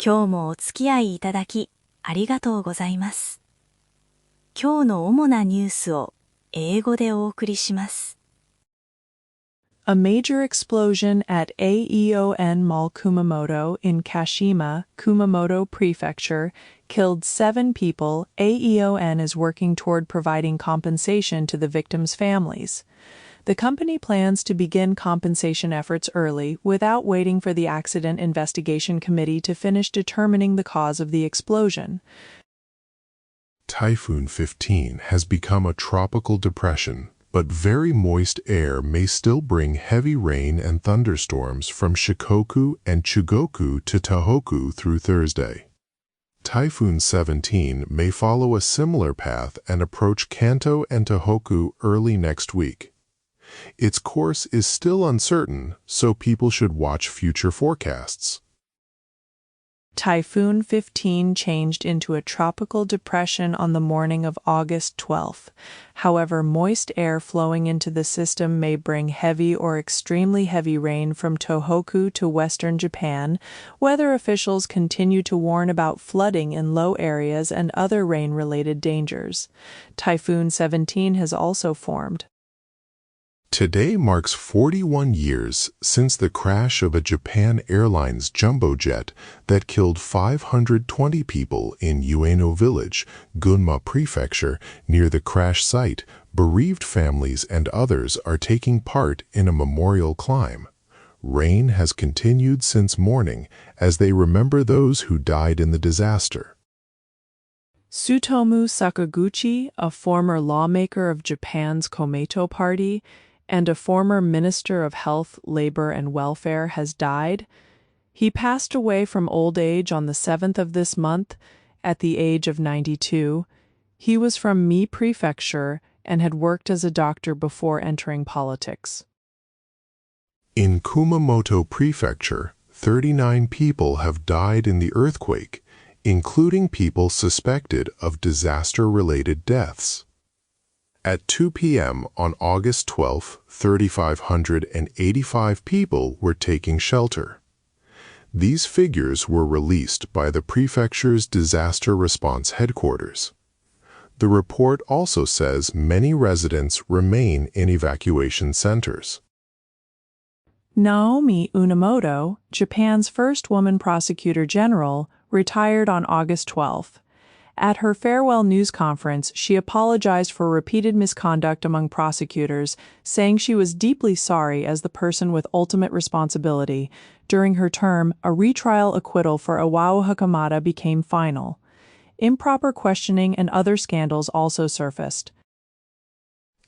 今日もお付き合いいただきありがとうございます。今日の主なニュースを英語でお送りします。A major explosion at AEON Mall Kumamoto in Kashima, Kumamoto Prefecture, killed 7 people. AEON is working toward providing compensation to the victims' families. The company plans to begin compensation efforts early without waiting for the Accident Investigation Committee to finish determining the cause of the explosion. Typhoon 15 has become a tropical depression, but very moist air may still bring heavy rain and thunderstorms from Shikoku and Chugoku to Tohoku through Thursday. Typhoon 17 may follow a similar path and approach Kanto and Tohoku early next week. Its course is still uncertain, so people should watch future forecasts. Typhoon 15 changed into a tropical depression on the morning of August 12th. However, moist air flowing into the system may bring heavy or extremely heavy rain from Tohoku to western Japan. Weather officials continue to warn about flooding in low areas and other rain-related dangers. Typhoon 17 has also formed. Today marks 41 years since the crash of a Japan Airlines jumbo jet that killed 520 people in Ueno Village, Gunma Prefecture, near the crash site. Bereaved families and others are taking part in a memorial climb. Rain has continued since morning as they remember those who died in the disaster. Tsutomu Sakaguchi, a former lawmaker of Japan's Komeito Party, and a former Minister of Health, Labor and Welfare, has died. He passed away from old age on the 7th of this month at the age of 92. He was from Mie Prefecture and had worked as a doctor before entering politics. In Kumamoto Prefecture, 39 people have died in the earthquake, including people suspected of disaster-related deaths. At 2 p.m. on August 12, 3,585 people were taking shelter. These figures were released by the prefecture's disaster response headquarters. The report also says many residents remain in evacuation centers. Naomi Unamoto, Japan's first woman prosecutor general, retired on August 12th. At her farewell news conference, she apologized for repeated misconduct among prosecutors, saying she was deeply sorry as the person with ultimate responsibility. During her term, a retrial acquittal for Iwao Hakamada became final. Improper questioning and other scandals also surfaced.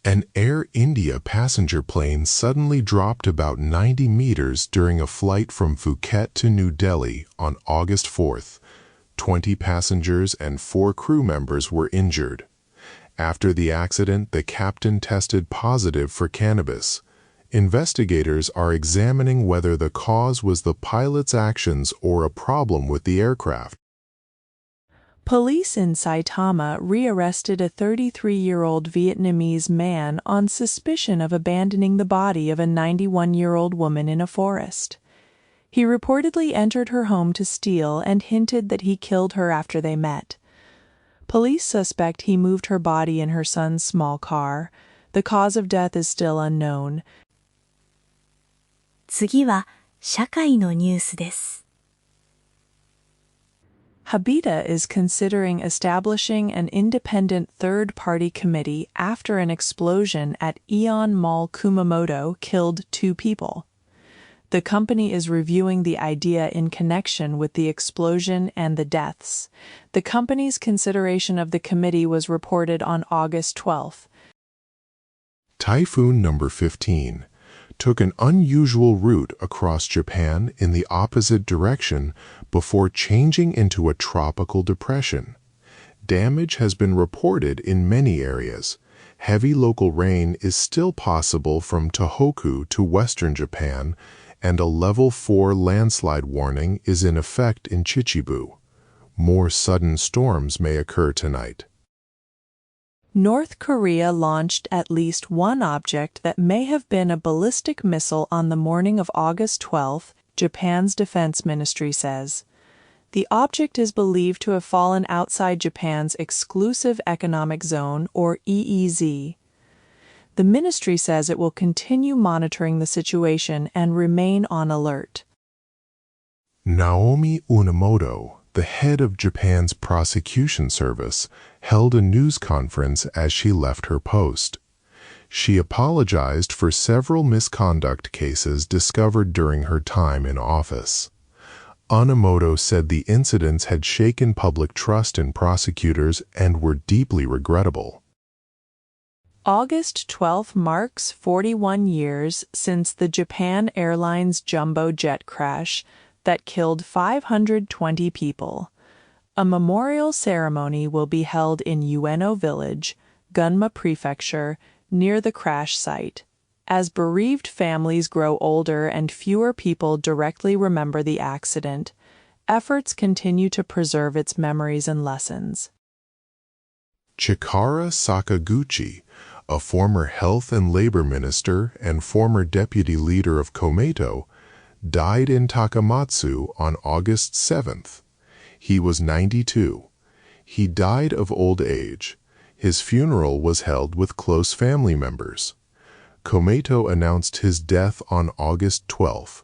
An Air India passenger plane suddenly dropped about 90 meters during a flight from Phuket to New Delhi on August 4th. 20 passengers and 4 crew members were injured. After the accident, the captain tested positive for cannabis. Investigators are examining whether the cause was the pilot's actions or a problem with the aircraft. Police in Saitama rearrested a 33-year-old Vietnamese man on suspicion of abandoning the body of a 91-year-old woman in a forest. He reportedly entered her home to steal and hinted that he killed her after they met. Police suspect he moved her body in her son's small car. The cause of death is still unknown. 次は社会のニュースです。Habita is considering establishing an independent third-party committee after an explosion at Aeon Mall Kumamoto killed 2 people. The company is reviewing the idea in connection with the explosion and the deaths. The company's consideration of the committee was reported on August 12th. Typhoon number 15 took an unusual route across Japan in the opposite direction before changing into a tropical depression. Damage has been reported in many areas. Heavy local rain is still possible from Tohoku to western Japan, and a level 4 landslide warning is in effect in Chichibu. More sudden storms may occur tonight. North Korea launched at least one object that may have been a ballistic missile on the morning of August 12th, Japan's defense ministry says. The object is believed to have fallen outside Japan's exclusive economic zone, or EEZ. The ministry says it will continue monitoring the situation and remain on alert. Naomi Unemoto, the head of Japan's prosecution service, held a news conference as she left her post. She apologized for several misconduct cases discovered during her time in office. Unemoto said the incidents had shaken public trust in prosecutors and were deeply regrettable. August 12 marks 41 years since the Japan Airlines jumbo jet crash that killed 520 people. A memorial ceremony will be held in Ueno Village, Gunma Prefecture, near the crash site. As bereaved families grow older and fewer people directly remember the accident, efforts continue to preserve its memories and lessons. Chikara Sakaguchi, a former health and labor minister and former deputy leader of Komeito, died in Takamatsu on August 7th. He was 92. He died of old age. His funeral was held with close family members. Komeito announced his death on August 12th.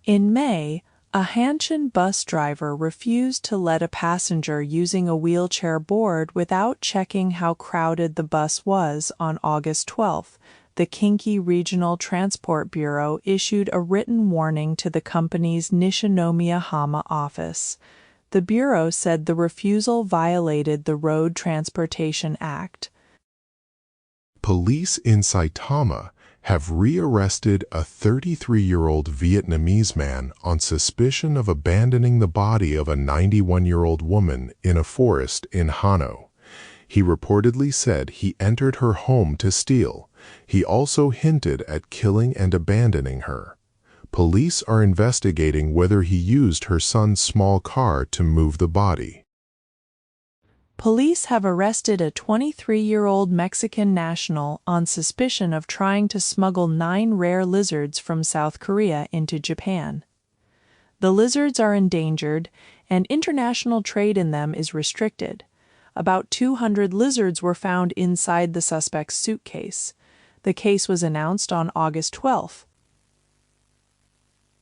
In May, a Hanshin bus driver refused to let a passenger using a wheelchair board without checking how crowded the bus was on August 12th. The Kinki Regional Transport Bureau issued a written warning to the company's Nishinomiya-hama office. The bureau said the refusal violated the Road Transportation Act. Police in Saitama have rearrested a 33-year-old Vietnamese man on suspicion of abandoning the body of a 91-year-old woman in a forest in Hano. He reportedly said he entered her home to steal. He also hinted at killing and abandoning her. Police are investigating whether he used her son's small car to move the body. Police have arrested a 23-year-old Mexican national on suspicion of trying to smuggle 9 rare lizards from South Korea into Japan. The lizards are endangered, and international trade in them is restricted. About 200 lizards were found inside the suspect's suitcase. The case was announced on August 12th.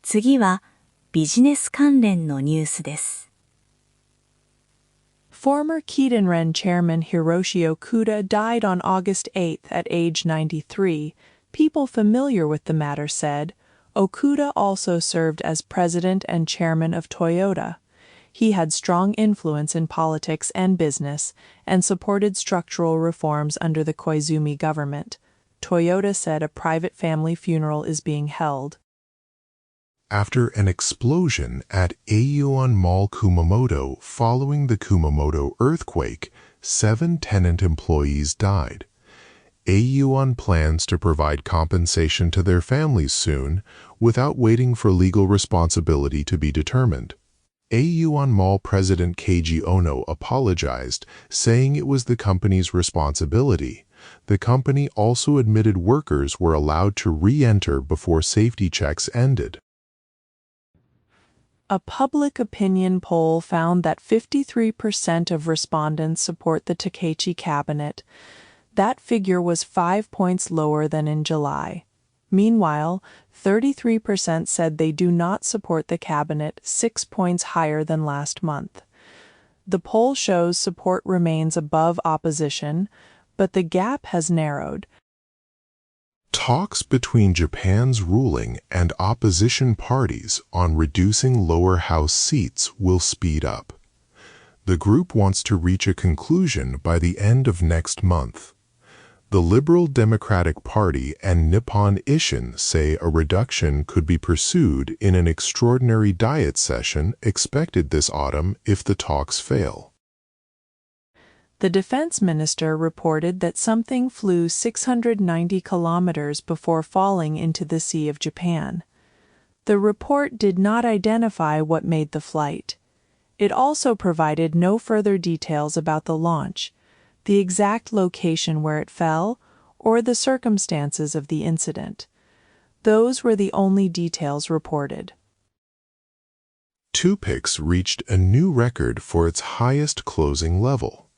次はビジネス関連のニュースです。Former Kidenren chairman Hiroshi Okuda died on August 8th at age 93. People familiar with the matter said. Okuda also served as president and chairman of Toyota. He had strong influence in politics and business and supported structural reforms under the Koizumi government. Toyota said a private family funeral is being held. After an explosion at Aeon Mall Kumamoto following the Kumamoto earthquake, 7 tenant employees died. Aeon plans to provide compensation to their families soon, without waiting for legal responsibility to be determined. Aeon Mall President Keiji Ono apologized, saying it was the company's responsibility. The company also admitted workers were allowed to re-enter before safety checks ended. A public opinion poll found that 53% of respondents support the Takechi cabinet. That figure was 5 points lower than in July. Meanwhile, 33% said they do not support the cabinet, 6 points higher than last month. The poll shows support remains above opposition, but the gap has narrowed. Talks between Japan's ruling and opposition parties on reducing lower house seats will speed up. The group wants to reach a conclusion by the end of next month. The Liberal Democratic Party and Nippon Ishin say a reduction could be pursued in an extraordinary diet session expected this autumn if the talks fail. The defense minister reported that something flew 690 kilometers before falling into the Sea of Japan. The report did not identify what made the flight. It also provided no further details about the launch, the exact location where it fell, or the circumstances of the incident. Those were the only details reported. Tupix reached a new record for its highest closing level.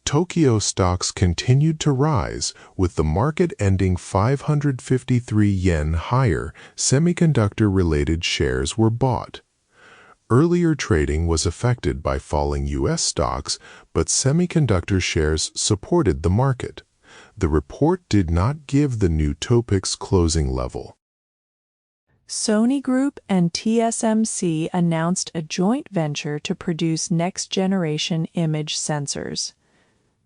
Tokyo stocks continued to rise, with the market ending 553 yen higher. Semiconductor-related shares were bought. Earlier trading was affected by falling U.S. stocks, but semiconductor shares supported the market. The report did not give the new Topix closing level. Sony Group and TSMC announced a joint venture to produce next-generation image sensors.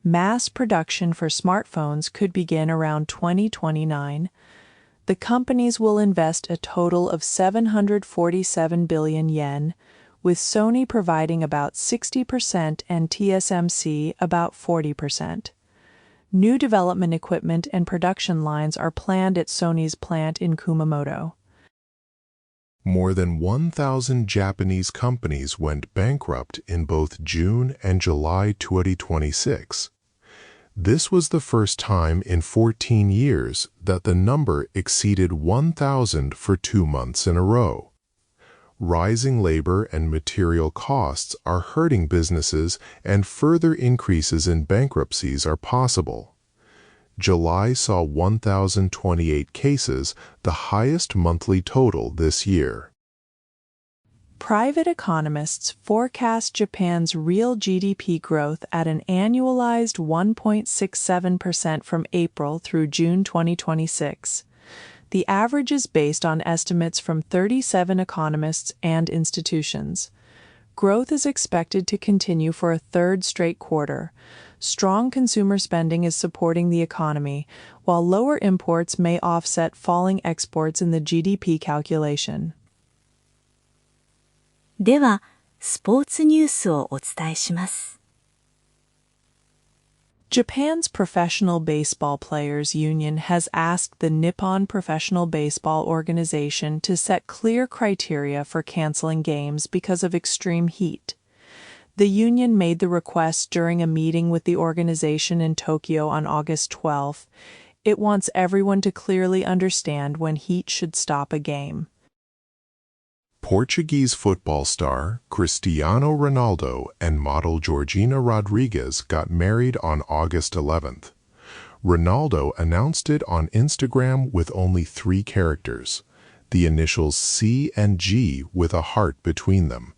Mass production for smartphones could begin around 2029. The companies will invest a total of 747 billion yen, with Sony providing about 60% and TSMC about 40%. New development equipment and production lines are planned at Sony's plant in Kumamoto. More than 1,000 Japanese companies went bankrupt in both June and July 2026. This was the first time in 14 years that the number exceeded 1,000 for 2 months in a row. Rising labor and material costs are hurting businesses, and further increases in bankruptcies are possible. July saw 1,028 cases, the highest monthly total this year. Private economists forecast Japan's real GDP growth at an annualized 1.67% from April through June 2026. The average is based on estimates from 37 economists and institutions. Growth is expected to continue for a third straight quarter. Strong consumer spending is supporting the economy, while lower imports may offset falling exports in the GDP calculation. では、スポーツニュースをお伝えします。Japan's Professional Baseball Players Union has asked the Nippon Professional Baseball Organization to set clear criteria for canceling games because of extreme heat. The union made the request during a meeting with the organization in Tokyo on August 12. It wants everyone to clearly understand when heat should stop a game. Portuguese football star Cristiano Ronaldo and model Georgina Rodriguez got married on August 11th. Ronaldo announced it on Instagram with only 3 characters, the initials C and G with a heart between them.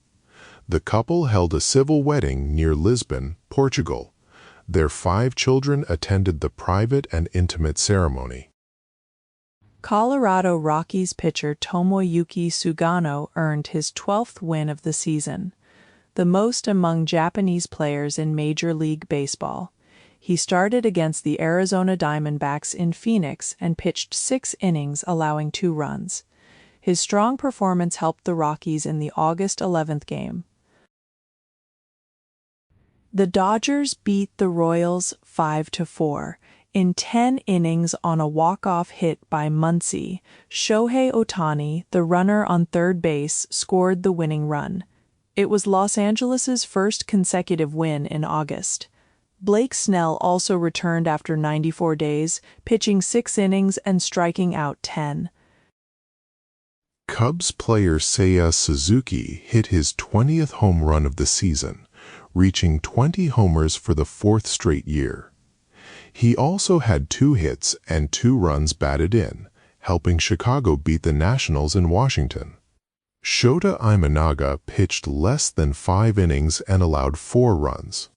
The couple held a civil wedding near Lisbon, Portugal. Their 5 children attended the private and intimate ceremony. Colorado Rockies pitcher Tomoyuki Sugano earned his 12th win of the season, the most among Japanese players in Major League Baseball. He started against the Arizona Diamondbacks in Phoenix and pitched 6 innings, allowing 2 runs. His strong performance helped the Rockies in the August 11th game. The Dodgers beat the Royals 5-4. In 10 innings on a walk-off hit by Muncy, Shohei Ohtani, the runner on third base, scored the winning run. It was Los Angeles' first consecutive win in August. Blake Snell also returned after 94 days, pitching 6 innings and striking out 10. Cubs player Seiya Suzuki hit his 20th home run of the season, reaching 20 homers for the 4th straight year. He also had 2 hits and 2 runs batted in, helping Chicago beat the Nationals in Washington. Shota Imanaga pitched less than 5 innings and allowed 4 runs.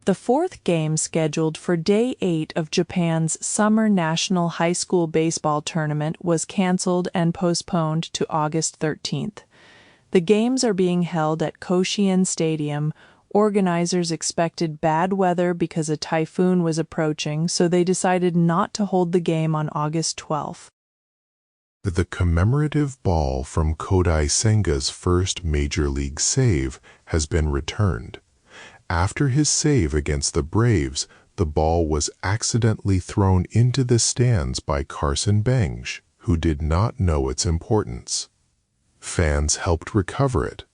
The 4th game scheduled for Day 8 of Japan's Summer National High School Baseball Tournament was canceled and postponed to August 13th. The games are being held at Koshien Stadium. Organizers expected bad weather because a typhoon was approaching, so they decided not to hold the game on August 12th. The commemorative ball from Kodai Senga's first Major League save has been returned. After his save against the Braves, the ball was accidentally thrown into the stands by Carson Benge, who did not know its importance. Fans helped recover it.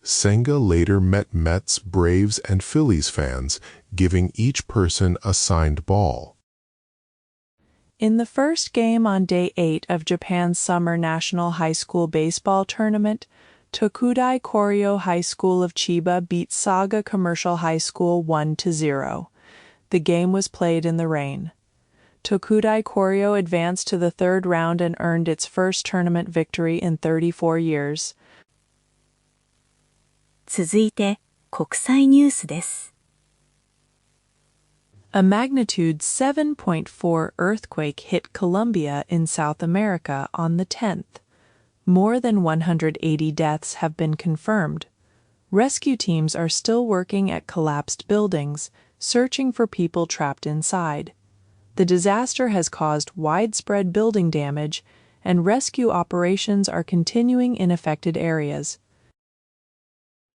Senga later met Mets, Braves, and Phillies fans, giving each person a signed ball. In the first game on Day 8 of Japan's Summer National High School Baseball Tournament, Tokudai Koryo High School of Chiba beat Saga Commercial High School 1-0. The game was played in the rain. Tokudai Koryo advanced to the third round and earned its first tournament victory in 34 years. 続いて、国際ニュースです。A magnitude 7.4 earthquake hit Colombia in South America on the 10th. More than 180 deaths have been confirmed. Rescue teams are still working at collapsed buildings, searching for people trapped inside. The disaster has caused widespread building damage, and rescue operations are continuing in affected areas.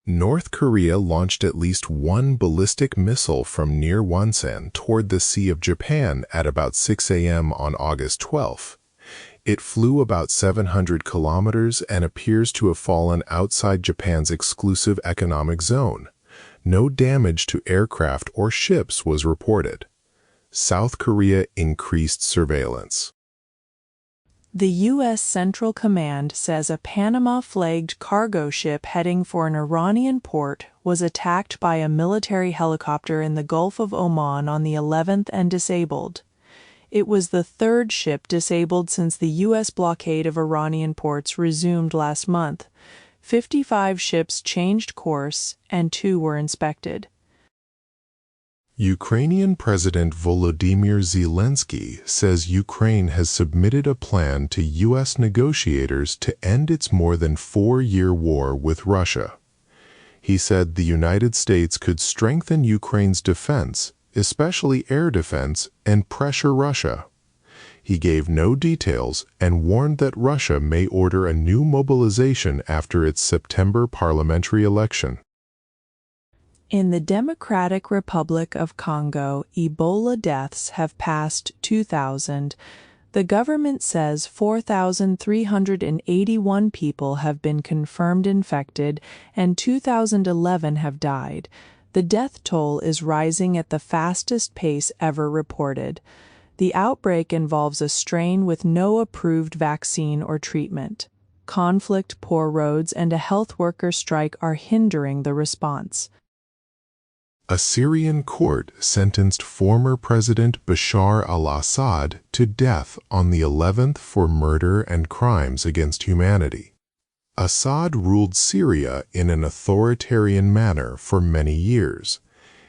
North Korea launched at least one ballistic missile from near Wonsan toward the Sea of Japan at about 6 a.m. on August 12. It flew about 700 kilometers and appears to have fallen outside Japan's exclusive economic zone. No damage to aircraft or ships was reported. South Korea increased surveillance. The U.S. Central Command says a Panama-flagged cargo ship heading for an Iranian port was attacked by a military helicopter in the Gulf of Oman on the 11th and disabled. It was the third ship disabled since the U.S. blockade of Iranian ports resumed last month. 55 ships changed course and 2 were inspected. Ukrainian President Volodymyr Zelensky says Ukraine has submitted a plan to U.S. negotiators to end its more than 4-year war with Russia. He said the United States could strengthen Ukraine's defense, especially air defense, and pressure Russia. He gave no details and warned that Russia may order a new mobilization after its September parliamentary election. In the Democratic Republic of Congo, Ebola deaths have passed 2,000. The government says 4,381 people have been confirmed infected and 2,011 have died. The death toll is rising at the fastest pace ever reported. The outbreak involves a strain with no approved vaccine or treatment. Conflict, poor roads, and a health worker strike are hindering the response. A Syrian court sentenced former President Bashar al-Assad to death on the 11th for murder and crimes against humanity. Assad ruled Syria in an authoritarian manner for many years.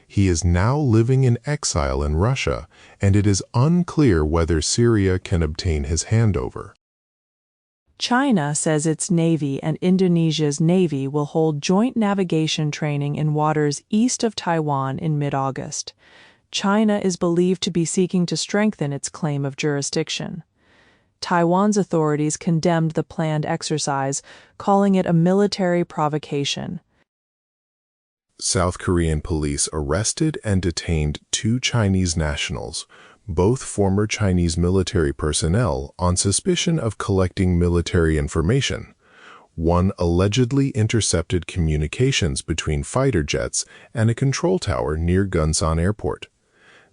He is now living in exile in Russia, and it is unclear whether Syria can obtain his handover. China says its Navy and Indonesia's Navy will hold joint navigation training in waters east of Taiwan in mid-August. China is believed to be seeking to strengthen its claim of jurisdiction. Taiwan's authorities condemned the planned exercise, calling it a military provocation. South Korean police arrested and detained 2 Chinese nationals, both former Chinese military personnel, on suspicion of collecting military information. One allegedly intercepted communications between fighter jets and a control tower near Gunsan Airport.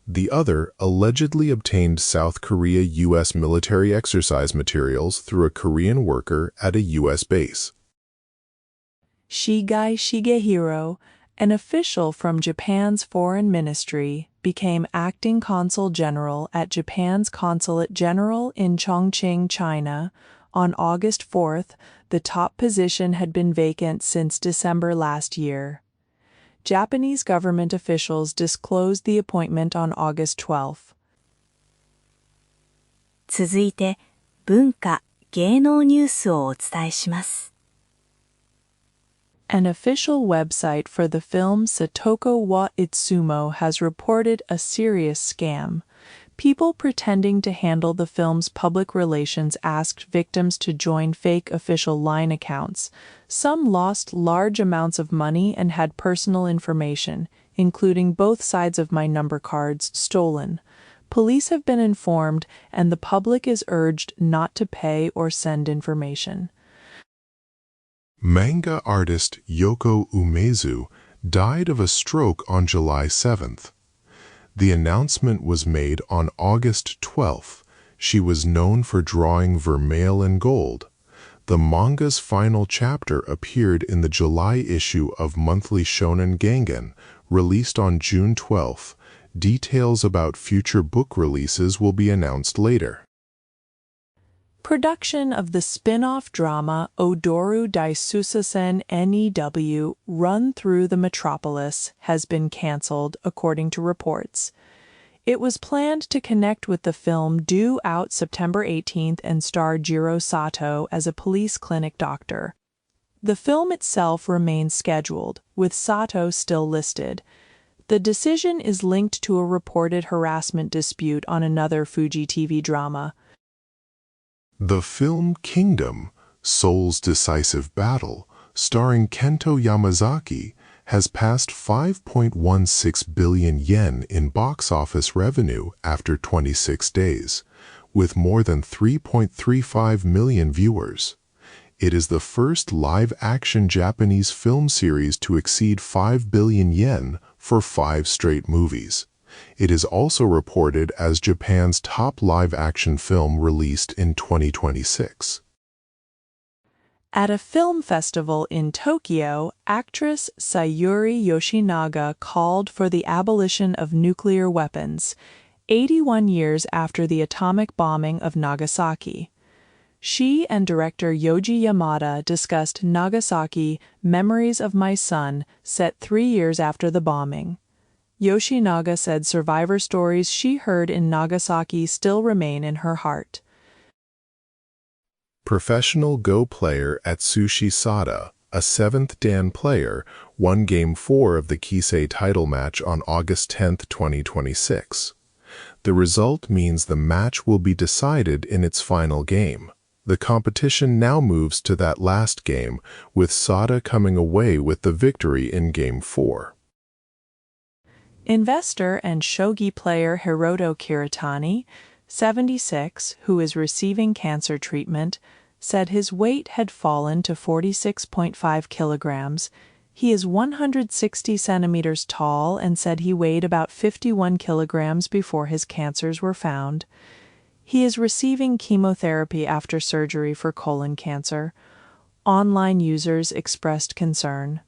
The other allegedly obtained South Korea-U.S. military exercise materials through a Korean worker at a U.S. base. Shigai Shigehiro, an official from Japan's foreign ministry, became acting consul general at Japan's consulate general in Chongqing, China. On August 4th, the top position had been vacant since December last year. Japanese government officials disclosed the appointment on August 12th. 続いて、文化・芸能ニュースをお伝えします。An official website for the film Satoko wa Itsumo has reported a serious scam. People pretending to handle the film's public relations asked victims to join fake official line accounts. Some lost large amounts of money and had personal information, including both sides of my number cards, stolen. Police have been informed, and the public is urged not to pay or send information. Manga artist Yoko Umezu died of a stroke on July 7th. The announcement was made on August 12th. She was known for drawing vermeil and gold. The The manga's final chapter appeared in the July issue of Monthly Shonen Gangan, released on June 12th. Details about future book releases will be announced later. Production of the spin-off drama Odoru Daisusasen NEW Run Through the Metropolis has been cancelled, according to reports. It was planned to connect with the film due out September 18th and star Jiro Sato as a police clinic doctor. The film itself remains scheduled, with Sato still listed. The decision is linked to a reported harassment dispute on another Fuji TV drama. The film Kingdom, Seoul's Decisive Battle, starring Kento Yamazaki, has passed 5.16 billion yen in box office revenue after 26 days, with more than 3.35 million viewers. It is the first live-action Japanese film series to exceed 5 billion yen for 5 straight movies. It is also reported as Japan's top live-action film released in 2026. At a film festival in Tokyo, actress Sayuri Yoshinaga called for the abolition of nuclear weapons, 81 years after the atomic bombing of Nagasaki. She and director Yoji Yamada discussed Nagasaki, Memories of My Son, set 3 years after the bombing. Yoshinaga said survivor stories she heard in Nagasaki still remain in her heart. Professional Go player Atsushi Sada, a 7th Dan player, won Game 4 of the Kisei title match on August 10, 2026. The result means the match will be decided in its final game. The competition now moves to that last game, with Sada coming away with the victory in Game 4. Investor and shogi player Hiroto Kiritani, 76, who is receiving cancer treatment, said his weight had fallen to 46.5 kilograms. He is 160 centimeters tall and said he weighed about 51 kilograms before his cancers were found. He is receiving chemotherapy after surgery for colon cancer. Online users expressed concern.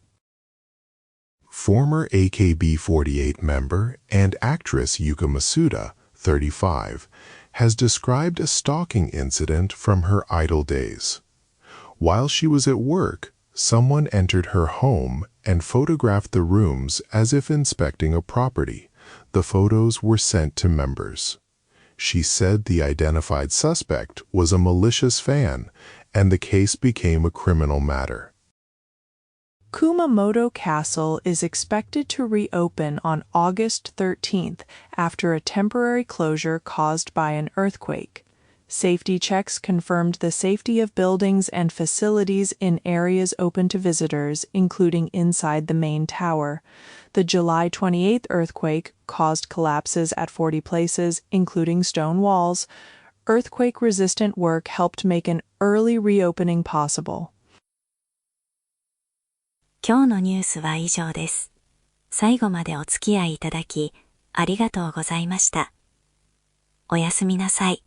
Former AKB48 member and actress Yuka Masuda, 35, has described a stalking incident from her idol days. While she was at work, someone entered her home and photographed the rooms as if inspecting a property. The photos were sent to members. She said the identified suspect was a malicious fan, and the case became a criminal matter. Kumamoto Castle is expected to reopen on August 13th after a temporary closure caused by an earthquake. Safety checks confirmed the safety of buildings and facilities in areas open to visitors, including inside the main tower. The July 28th earthquake caused collapses at 40 places, including stone walls. Earthquake-resistant work helped make an early reopening possible. 今日のニュースは以上です。最後までお付き合いいただき、ありがとうございました。おやすみなさい。